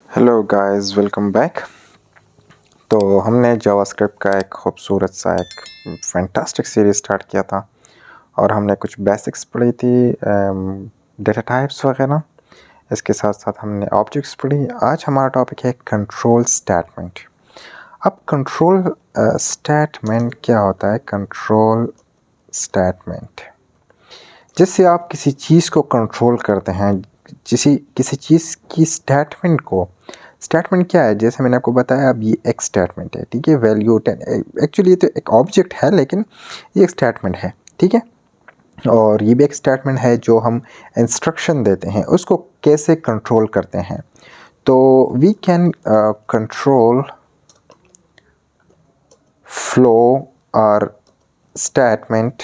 Hello guys, welcome back. तो हमने JavaScript का एक खूबसूरत सा एक फैंटास्टिक सीरीज़ स्टार्ट किया था और हमने कुछ बेसिक्स पढ़ी थी, डेटा टाइप्स वगैरह। इसके साथ साथ हमने ऑब्जेक्ट्स पढ़ी। आज हमारा टॉपिक है कंट्रोल स्टेटमेंट। अब कंट्रोल स्टेटमेंट क्या होता है? कंट्रोल स्टेटमेंट जिससे आप किसी चीज़ को कंट्रोल करते हैं, किसी चीज़ की स्टेटमेंट को। स्टेटमेंट क्या है? जैसे मैंने आपको बताया, अब ये एक स्टेटमेंट है, ठीक है। वैल्यू 10, एक्चुअली ये तो एक ऑब्जेक्ट है, लेकिन ये एक स्टेटमेंट है, ठीक है। और ये भी एक स्टेटमेंट है जो हम इंस्ट्रक्शन देते हैं, उसको कैसे कंट्रोल करते हैं। तो वी कैन कंट्रोल फ्लो और स्टेटमेंट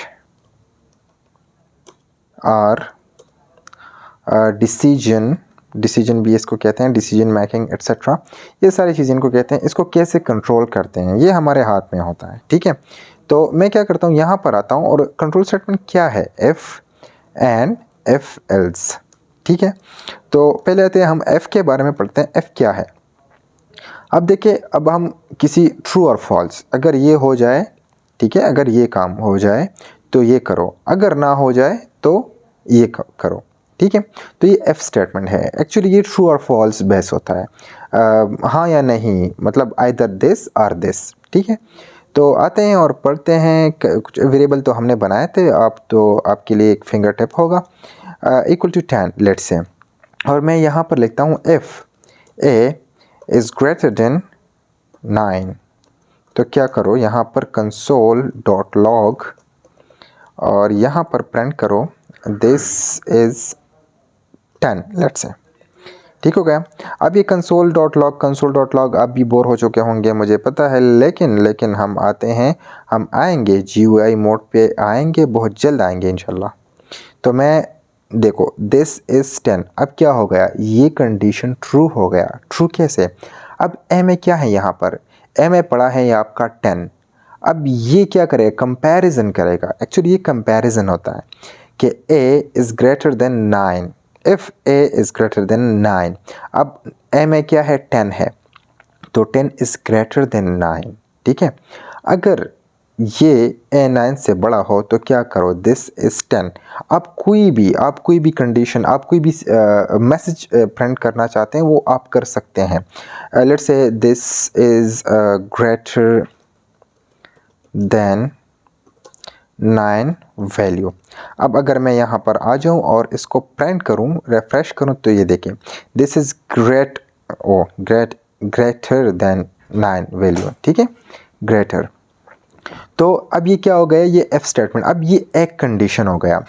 और डिसीजन भी इसको कहते हैं, डिसीजन मेकिंग एट्सेट्रा। ये सारी चीज़ें इनको कहते हैं। इसको कैसे कंट्रोल करते हैं ये हमारे हाथ में होता है, ठीक है। तो मैं क्या करता हूँ, यहाँ पर आता हूँ और कंट्रोल स्टेटमेंट क्या है? इफ़ एंड इफ एल्स, ठीक है। तो पहले आते हैं, हम एफ के बारे में पढ़ते हैं। एफ क्या है? अब देखिए, अब हम किसी ट्रू और फॉल्स, अगर ये हो जाए, ठीक है, अगर ये काम हो जाए तो ये करो, अगर ना हो जाए तो ये करो, ठीक है। तो ये एफ स्टेटमेंट है। एक्चुअली ये ट्रू और फॉल्स बेस होता है, हाँ या नहीं, मतलब आइदर दिस और दिस, ठीक है। तो आते हैं और पढ़ते हैं। कुछ वेरिएबल तो हमने बनाए थे, आपके लिए एक फिंगर टिप होगा, इक्वल टू 10 लेट्स से। और मैं यहाँ पर लिखता हूँ if A is greater then 9। तो क्या करो, यहाँ पर कंसोल डॉट लॉग और यहाँ पर प्रिंट करो दिस इज़ 10 लेट्स से, ठीक हो गया। अब ये कंसोल डॉट लॉग आप भी बोर हो चुके होंगे, मुझे पता है, लेकिन हम आते हैं, हम आएंगे GUI मोड पे, आएंगे, बहुत जल्द आएंगे इंशाल्लाह। तो मैं देखो, दिस इज़ 10, अब क्या हो गया, ये कंडीशन ट्रू हो गया। ट्रू कैसे? अब ए में क्या है, यहाँ पर ए में पड़ा है ये आपका 10। अब ये क्या करेगा? कंपैरिजन करेगा। एक्चुअली ये कंपैरिजन होता है कि A is greater then 9। If A is greater then 9, अब ए में क्या है? 10 है, तो 10 इज़ ग्रेटर देन 9, ठीक है। अगर ये ए 9 से बड़ा हो तो क्या करो? This is 10। आप कोई भी कंडीशन, आप कोई भी मैसेज प्रिंट करना चाहते हैं वो आप कर सकते हैं। Let's say this is greater then 9 value. अब अगर मैं यहाँ पर आ जाऊँ और इसको प्रिंट करूँ, रिफ्रेश करूँ, तो ये देखें, this is greater then 9 value, ठीक है, ग्रेटर। तो अब ये क्या हो गया? ये एफ स्टेटमेंट, अब ये एक कंडीशन हो गया।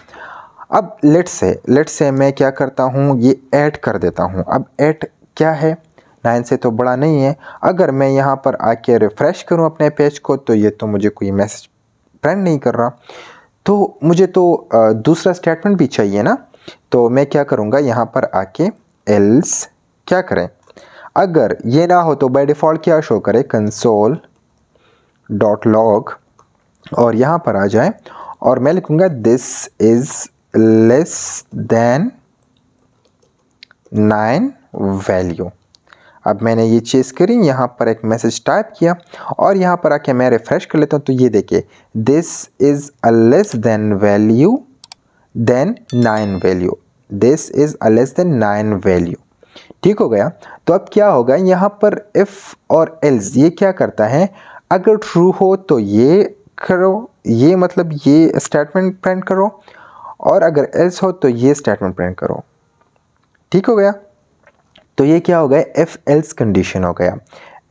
अब लेट्स से मैं क्या करता हूँ, ये ऐड कर देता हूँ। अब ऐड क्या है? 9 से तो बड़ा नहीं है। अगर मैं यहाँ पर आके रिफ्रेश करूँ अपने पेज को, तो ये तो मुझे कोई मैसेज प्रिंट नहीं कर रहा, तो मुझे तो दूसरा स्टेटमेंट भी चाहिए ना। तो मैं क्या करूँगा, यहाँ पर आके एल्स क्या करें, अगर ये ना हो तो बाय डिफ़ॉल्ट क्या शो करे? कंसोल डॉट लॉग, और यहाँ पर आ जाए और मैं लिखूँगा this is less than 9 value. अब मैंने ये चीज़ करी, यहाँ पर एक मैसेज टाइप किया और यहाँ पर आके मैं रिफ्रेश कर लेता हूँ, तो ये देखिए, this is a less than value than 9 value, this is a less than 9 value, ठीक हो गया। तो अब क्या होगा, यहाँ पर इफ़ और एल्स ये क्या करता है? अगर ट्रू हो तो ये करो, ये मतलब ये स्टेटमेंट प्रिंट करो, और अगर एल्स हो तो ये स्टेटमेंट प्रिंट करो, ठीक हो गया। तो ये क्या हो गया? इफ एल्स कंडीशन हो गया,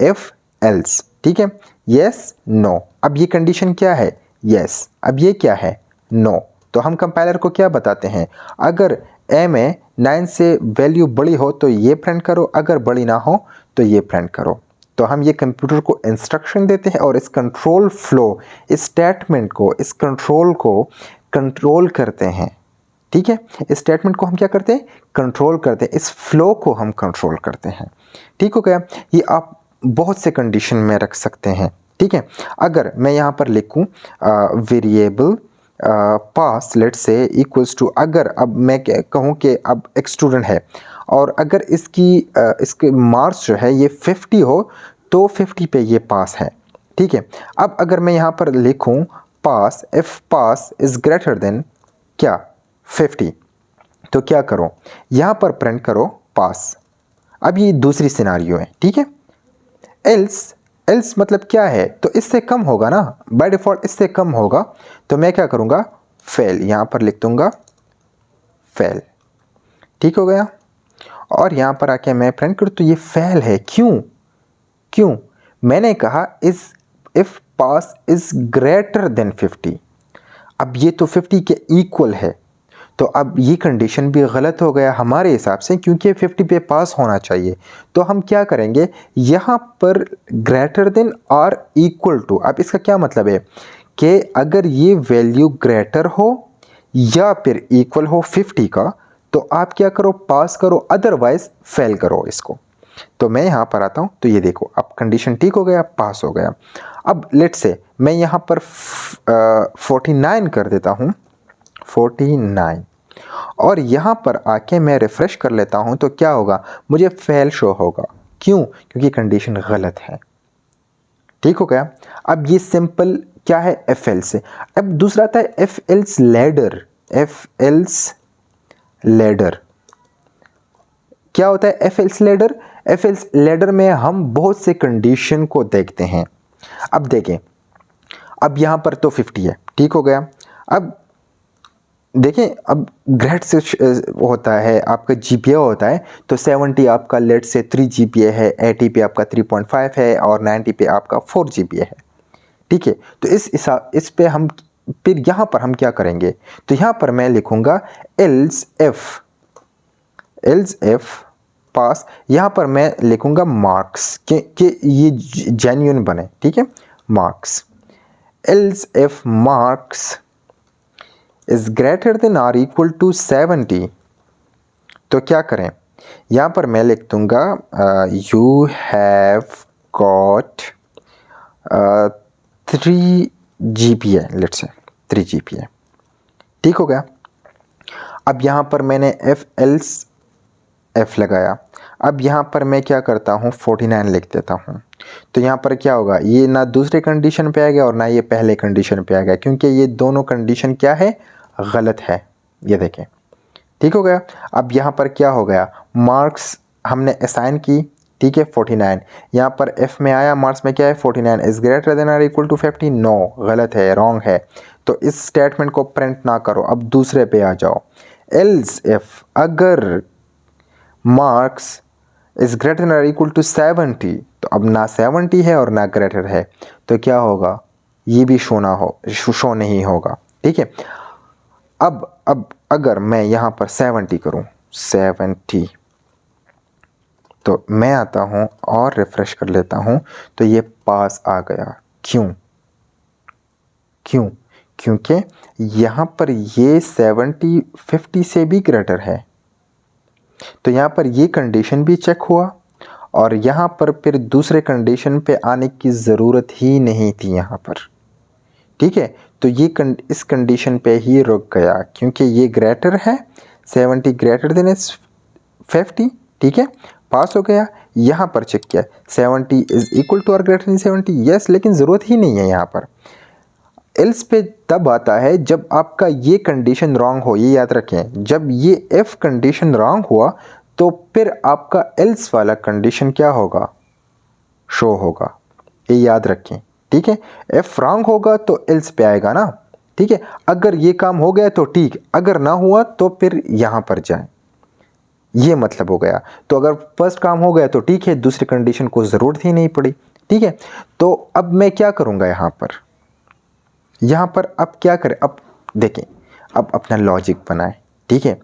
इफ एल्स, ठीक है। यस नो, अब ये कंडीशन क्या है? यस। अब ये क्या है? नो। तो हम कंपाइलर को क्या बताते हैं? अगर ए में 9 से वैल्यू बड़ी हो तो ये प्रिंट करो, अगर बड़ी ना हो तो ये प्रिंट करो। तो हम ये कंप्यूटर को इंस्ट्रक्शन देते हैं और इस कंट्रोल फ्लो, इस स्टेटमेंट को, इस कंट्रोल को कंट्रोल करते हैं, ठीक है। इस स्टेटमेंट को हम क्या करते हैं? कंट्रोल करते हैं, इस फ्लो को हम कंट्रोल करते हैं, ठीक हो गया। ये आप बहुत से कंडीशन में रख सकते हैं, ठीक है। अगर मैं यहाँ पर लिखूँ variable pass let's say equals to, अगर अब मैं कहूँ कि अब एक स्टूडेंट है और अगर इसके मार्क्स जो है ये 50 हो तो 50 पे ये पास है, ठीक है। अब अगर मैं यहाँ पर लिखूँ pass, if pass is greater than क्या 50, तो क्या करो, यहाँ पर प्रिंट करो पास। अब ये दूसरी सिनारियो है, ठीक है। एल्स, एल्स मतलब क्या है, तो इससे कम होगा ना, बाय डिफ़ॉल्ट इससे कम होगा, तो मैं क्या करूँगा फेल, यहाँ पर लिख दूँगा फेल, ठीक हो गया। और यहाँ पर आके मैं प्रिंट करूँ तो ये फेल है, क्यों क्यों, मैंने कहा इस if pass is greater then 50, अब ये तो 50 के इक्वल है, तो अब ये कंडीशन भी गलत हो गया हमारे हिसाब से, क्योंकि 50 पे पास होना चाहिए। तो हम क्या करेंगे, यहाँ पर ग्रेटर देन और इक्वल टू, अब इसका क्या मतलब है कि अगर ये वैल्यू ग्रेटर हो या फिर इक्वल हो 50 का, तो आप क्या करो पास करो, अदरवाइज फेल करो इसको। तो मैं यहाँ पर आता हूँ, तो ये देखो अब कंडीशन ठीक हो गया, पास हो गया। अब लेट्स से मैं यहाँ पर 49 कर देता हूँ, 49, और यहाँ पर आके मैं रिफ्रेश कर लेता हूँ, तो क्या होगा, मुझे फेल शो होगा, क्यों, क्योंकि कंडीशन गलत है, ठीक हो गया। अब ये सिंपल क्या है, एफ एल से। अब दूसरा आता है F else ladder, F else ladder क्या होता है, F else ladder, F else ladder में हम बहुत से कंडीशन को देखते हैं। अब देखें, अब यहाँ पर तो 50 है, ठीक हो गया। अब देखें, अब ग्रेड से होता है आपका जीपीए होता है, तो 70 आपका लेट से 3 जीपीए है, 80 पे आपका 3.5 है और 90 पे आपका 4 जीपीए है, ठीक है। तो इस पे हम फिर यहाँ पर हम क्या करेंगे, तो यहाँ पर मैं लिखूंगा एल्स एफ पास, यहाँ पर मैं लिखूंगा मार्क्स कि ये जेन्युइन बने, ठीक है, marks, else F marks is greater than or equal to 70, तो क्या करें, यहाँ पर मैं लिख दूंगा you have got 3 GPA, let's say 3 GPA, ठीक हो गया। अब यहाँ पर मैंने एफ लगाया, अब यहाँ पर मैं क्या करता हूँ 49 लिख देता हूँ, तो यहाँ पर क्या होगा, ये ना दूसरे कंडीशन पे आ गया और ना ये पहले कंडीशन पे आ गया, क्योंकि ये दोनों कंडीशन क्या है, गलत है, ये देखें, ठीक हो गया। अब यहाँ पर क्या हो गया, मार्क्स हमने असाइन की, ठीक है 49, यहाँ पर एफ में आया, मार्क्स में क्या है 49 इज ग्रेटर देन और इक्वल टू 50, नो गलत है, रॉन्ग है, तो इस स्टेटमेंट को प्रिंट ना करो, अब दूसरे पे आ जाओ, एल्स इफ अगर मार्क्स इज ग्रेटर देन और इक्वल टू 70, तो अब ना 70 है और ना ग्रेटर है, तो क्या होगा, ये भी शो नहीं होगा, ठीक है। अब अगर मैं यहाँ पर 70 करूँ, 70, तो मैं आता हूँ और रिफ्रेश कर लेता हूँ, तो ये पास आ गया, क्यों क्यों, क्योंकि यहाँ पर ये 70 50 से भी ग्रेटर है, तो यहाँ पर ये कंडीशन भी चेक हुआ, और यहाँ पर फिर दूसरे कंडीशन पे आने की ज़रूरत ही नहीं थी यहाँ पर, ठीक है। तो ये इस कंडीशन पे ही रुक गया, क्योंकि ये ग्रेटर है, 70 ग्रेटर देन 50, ठीक है, पास हो गया। यहाँ पर चेक किया 70 इज इक्वल टू और ग्रेटर देन 70, यस, लेकिन ज़रूरत ही नहीं है यहाँ पर। एल्स पे तब आता है जब आपका ये कंडीशन रॉन्ग हो, ये याद रखें, जब ये एफ कंडीशन रॉन्ग हुआ तो फिर आपका एल्स वाला कंडीशन क्या होगा, शो होगा, ये याद रखें, ठीक है। एफ रॉन्ग होगा तो एल्स पे आएगा ना, ठीक है, अगर ये काम हो गया तो ठीक, अगर ना हुआ तो फिर यहाँ पर जाएं, ये मतलब हो गया। तो अगर फर्स्ट काम हो गया तो ठीक है, दूसरी कंडीशन को ज़रूरत ही नहीं पड़ी, ठीक है। तो अब मैं क्या करूँगा यहाँ पर अब क्या करें, अब देखें, अब अपना लॉजिक बनाएं, ठीक है।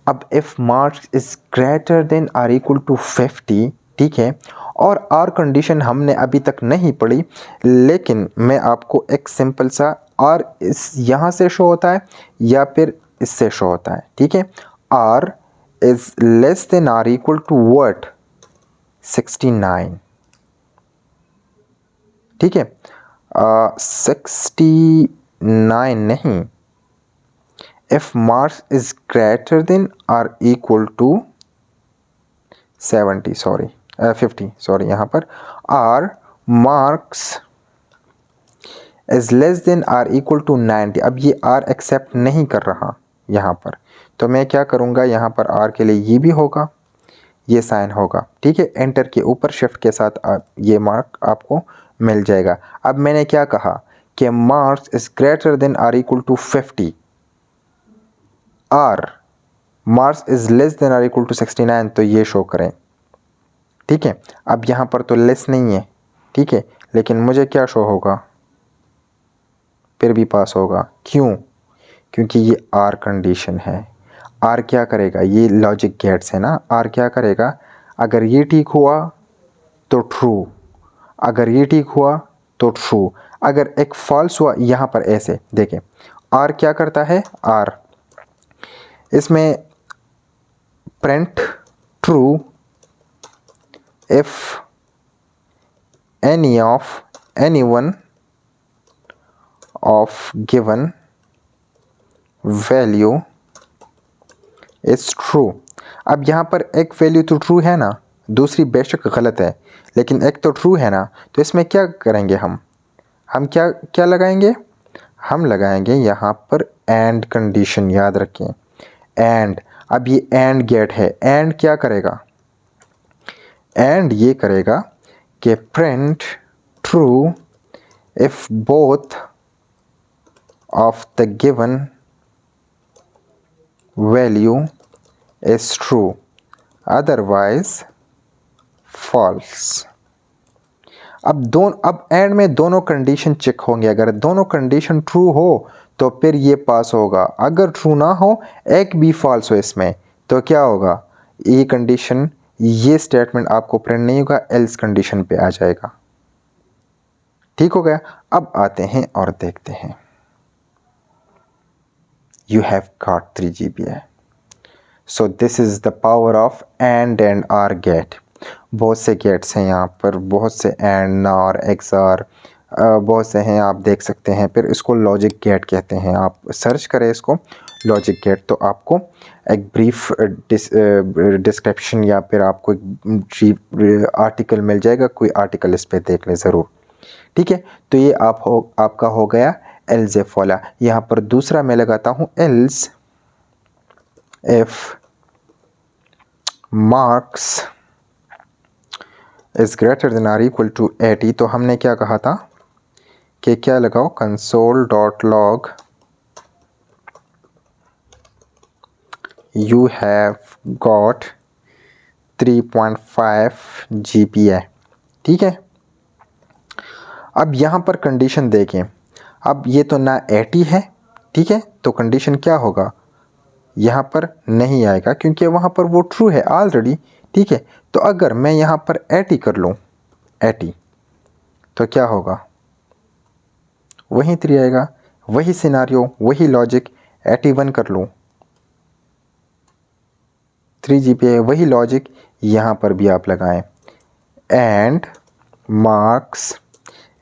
अब if marks is greater than or equal to 50, ठीक है, और आर कंडीशन हमने अभी तक नहीं पढ़ी, लेकिन मैं आपको एक सिंपल सा आर इस यहाँ से शो होता है या फिर इससे शो होता है, ठीक है। Or is less than or equal to what, 69, ठीक है, 69 नहीं, if marks is greater than or equal to 70 sorry 50 sorry यहाँ पर or marks is less than or equal to 90। अब ये आर एक्सेप्ट नहीं कर रहा यहाँ पर, तो मैं क्या करूँगा, यहाँ पर आर के लिए ये भी होगा, ये साइन होगा, ठीक है। एंटर के ऊपर शिफ्ट के साथ ये मार्क आपको मिल जाएगा। अब मैंने क्या कहा कि marks is greater than or equal to 50, or marks is less than or equal to 69, तो ये शो करें, ठीक है। अब यहाँ पर तो लेस नहीं है, ठीक है, लेकिन मुझे क्या शो होगा, फिर भी पास होगा। क्यों? क्योंकि ये आर कंडीशन है। आर क्या करेगा, ये लॉजिक गेट्स है ना, आर क्या करेगा, अगर ये ठीक हुआ तो ट्रू, अगर ये ठीक हुआ तो ट्रू, अगर एक फॉल्स हुआ यहाँ पर ऐसे देखें, आर क्या करता है, आर इसमें print true if any one of given value is true. अब यहाँ पर एक वैल्यू तो ट्रू है ना, दूसरी बेशक गलत है, लेकिन एक तो ट्रू है ना, तो इसमें क्या करेंगे हम क्या क्या लगाएंगे, हम लगाएंगे यहाँ पर एंड कंडीशन, याद रखें एंड। अब ये एंड गेट है, एंड क्या करेगा, एंड ये करेगा कि print true if both of the given value is true otherwise false. अब एंड में दोनों कंडीशन चेक होंगे, अगर दोनों कंडीशन ट्रू हो तो फिर ये पास होगा, अगर ट्रू ना हो, एक भी फॉल्स हो इसमें, तो क्या होगा, ये कंडीशन, ये स्टेटमेंट आपको प्रिंट नहीं होगा, एल्स कंडीशन पे आ जाएगा। ठीक हो गया। अब आते हैं और देखते हैं, you have got 3 GPA। So this is the power of and or gate. बहुत से गेट्स हैं यहाँ पर, बहुत से एंड, नॉर, एक्सआर, बहुत से हैं, आप देख सकते हैं। फिर इसको लॉजिक गेट कहते हैं, आप सर्च करें इसको लॉजिक गेट, तो आपको एक ब्रीफ डिस्क्रिप्शन या फिर आपको एक आर्टिकल मिल जाएगा, कोई आर्टिकल इस पर देख लें ज़रूर, ठीक है। तो ये आपका हो गया एल्स इफ वाला। यहाँ पर दूसरा मैं लगाता हूँ else if marks is greater than or equal to 80। तो हमने क्या कहा था कि क्या लगाओ, console dot log you have got 3.5 GPA, ठीक है। अब यहाँ पर कंडीशन देखें, अब ये तो ना 80 है, ठीक है, तो कंडीशन क्या होगा, यहाँ पर नहीं आएगा क्योंकि वहाँ पर वो ट्रू है ऑलरेडी, ठीक है। तो अगर मैं यहाँ पर 80 कर लूँ, 80, तो क्या होगा, वही 3 आएगा, वही सिनारियो, वही लॉजिक। 81 कर लूँ, 3 GPA, वही लॉजिक यहाँ पर भी आप लगाएं, and marks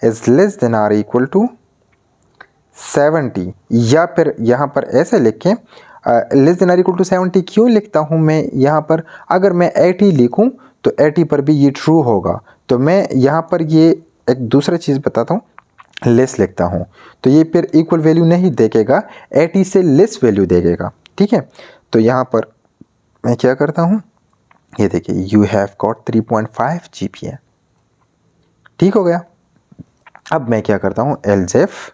is less than or equal to 70, या फिर यहाँ पर ऐसे लिखें, less than or equal to 70 क्यों लिखता हूँ मैं यहाँ पर, अगर मैं 80 लिखूँ तो 80 पर भी ये ट्रू होगा, तो मैं यहाँ पर ये एक दूसरा चीज़ बताता हूँ, लेस लिखता हूँ, तो ये फिर इक्वल वैल्यू नहीं देखेगा, 80 से लेस वैल्यू देखेगा, ठीक है। तो यहाँ पर मैं क्या करता हूँ, ये देखिए, यू हैव गॉट 3.5 GPA, ठीक हो गया। अब मैं क्या करता हूँ, else if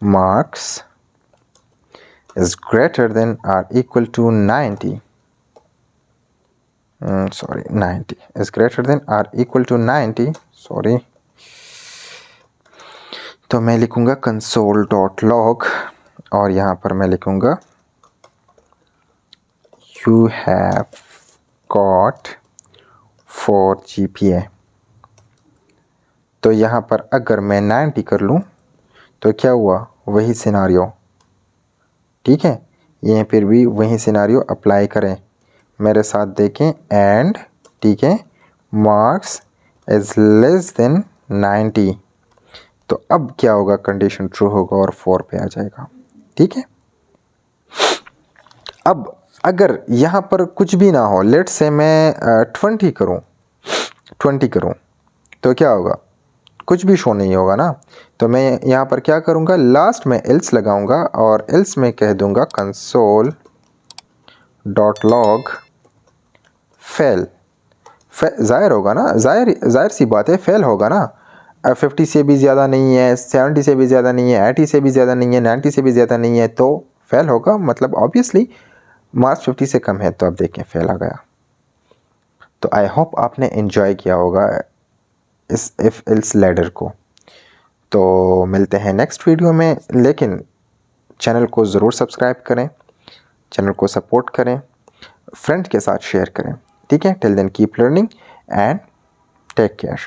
marks is greater than or equal to 90, 90 is greater than or equal to 90, sorry, तो मैं लिखूंगा कंसोल डॉट लॉग और यहाँ पर मैं लिखूंगा यू हैव गॉट 4 GPA। तो यहाँ पर अगर मैं 90 कर लूँ तो क्या हुआ, वही सिनारियो, ठीक है। ये फिर भी वही सिनारियो अप्लाई करें, मेरे साथ देखें, एंड, ठीक है, मार्क्स इज लेस देन 90, तो अब क्या होगा, कंडीशन ट्रू होगा और 4 पे आ जाएगा, ठीक है। अब अगर यहाँ पर कुछ भी ना हो, लेट से मैं 20 करूँ तो क्या होगा, कुछ भी शो नहीं होगा ना। तो मैं यहाँ पर क्या करूँगा, लास्ट में एल्स लगाऊंगा और एल्स में कह दूंगा कंसोल डॉट लॉग फेल। ज़ाहिर होगा ना, ज़ाहिर सी बात है, फेल होगा ना। 50 से भी ज़्यादा नहीं है, 70 से भी ज़्यादा नहीं है, 80 से भी ज़्यादा नहीं है, 90 से भी ज़्यादा नहीं है, तो फेल होगा। मतलब ऑब्वियसली मार्क्स 50 से कम है, तो अब देखें फेल आ गया। तो आई होप आपने एंजॉय किया होगा इस इफ एल्स लैडर को। तो मिलते हैं नेक्स्ट वीडियो में, लेकिन चैनल को ज़रूर सब्सक्राइब करें, चैनल को सपोर्ट करें, फ्रेंड के साथ शेयर करें। ठीक है, till then keep learning and take care.